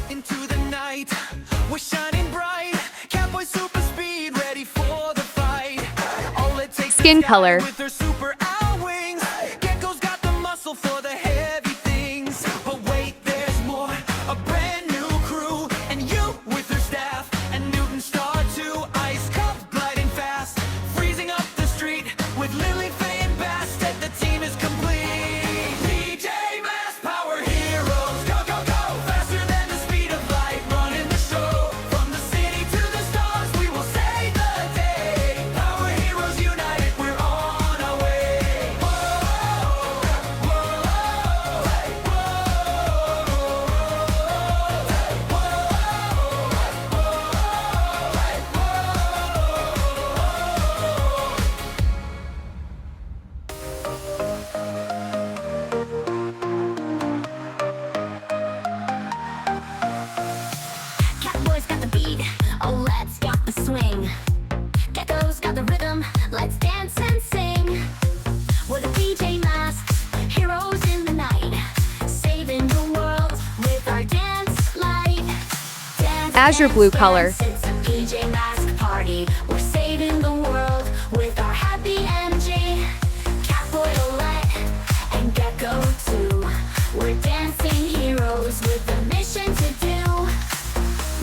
into the night. We're shining bright. Catboy super speed, ready for the fight. All it takes Skin is color. with her super owl wings. Gekko's got the muscle for the heavy things. But wait, there's more. A brand new crew, and you with her staff, and Newton Star too. Ice cup gliding fast, freezing up the street with Lily, Faye, and Bastet. The team is complete. PJ Masks power heroes, go go go, faster than the speed of light, running the show. From the city to the stars, we will save the day. Power heroes united, we're on our way. Whoa, whoa, Catboy's got the beat, Owlette's got the swing. Gekko's got the rhythm, let's dance and sing. We're the PJ Masks, heroes in the night, saving the world with our dance light. Dance, Azure dance, blue dance, color. it's a PJ Mask party. We're saving the world with our happy energy. Catboy, Owlette, and Gekko too. We're dancing heroes with a mission to do.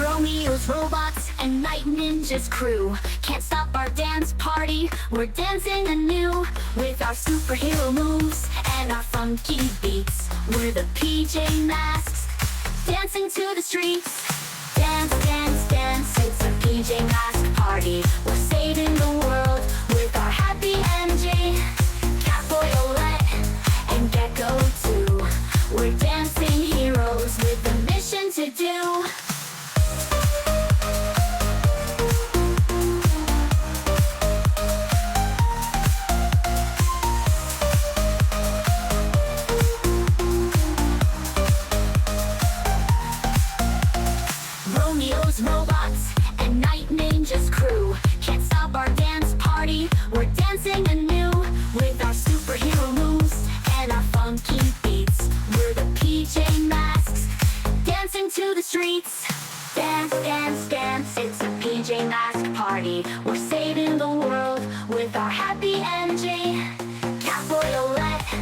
Romeo's robots and Night Ninja's crew can't stop our dance party. We're dancing anew with our superhero moves and our funky beats. We're the PJ Masks, dancing to the streets. Dance, dance, dance, it's a PJ Mask party. We're saving the world with our happy energy. Catboy, Owlette, and Gekko too. We're dancing heroes with a mission to do. Romeo's robots and Night Ninja's crew can't stop our dance party. We're dancing anew with our superhero moves and our funky beats. We're the PJ Masks, dancing to the streets. Dance, dance, dance, it's a PJ Mask party. We're saving the world with our happy energy. Catboy, Owlette,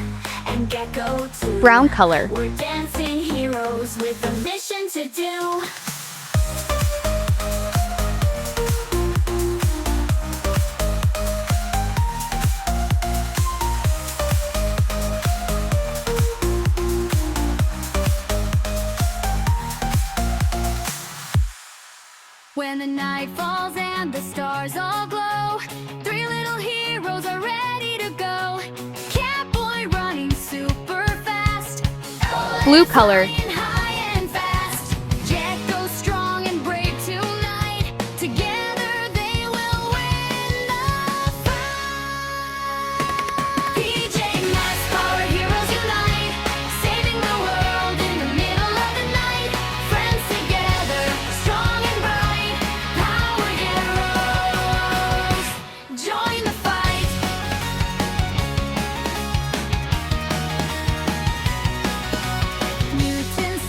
and Gekko too. Brown color. We're dancing heroes with a mission to do. When the night falls and the stars all glow, three little heroes are ready to go. Catboy running super fast, Blue color. flying high and fast. Gekko strong and brave tonight. Together they will win the fight. PJ Masks power heroes unite, saving the world in the middle of the night. Friends together, strong and bright. Power heroes, join the fight. Newton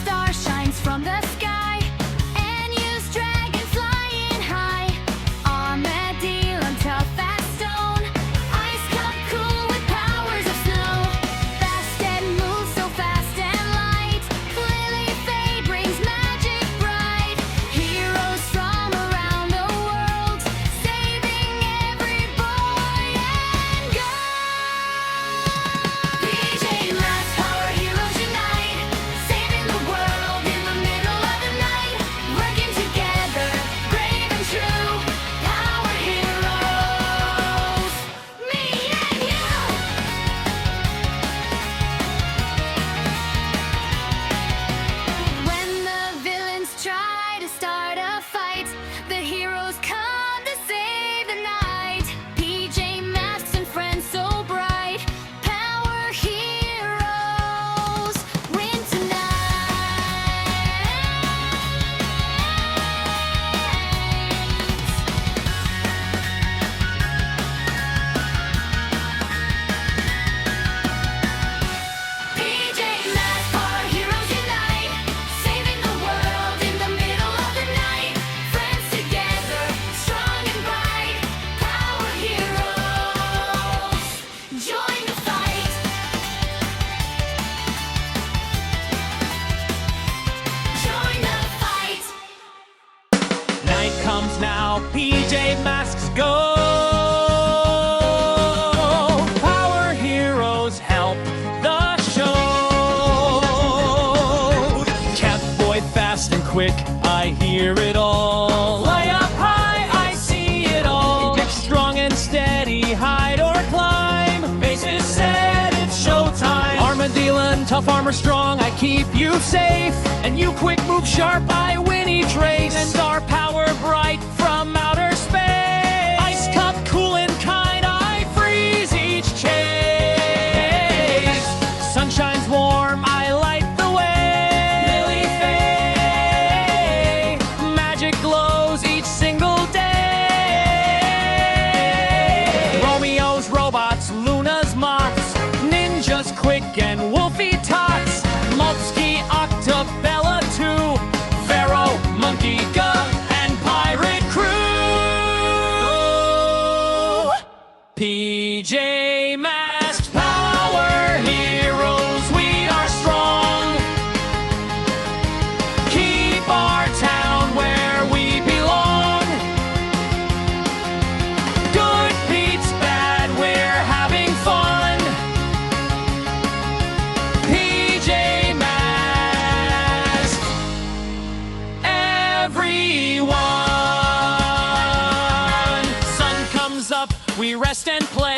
quick, I hear it all. Fly up high, I see it all. Get strong and steady, hide or climb. Faces set, it's showtime. Armadillo, tough armor strong, I keep you safe. And you quick move sharp, I win each race. And star power bright from outer space. Ice cup cool and kind, I freeze each chase. Sun shines warm, I light the way. Lily Faye, magic glows each single day. Romeo's robots, Luna's moths, ninjas quick and wolfy tots. Moltski, Octabella too, Pharaoh, Monkey, Gug, and Pirate Crew. PJ Masks Power Heroes, we are strong. Keep our town where we belong. Good beats bad, we're having fun. PJ Masks, everyone. Sun comes up, we rest and play.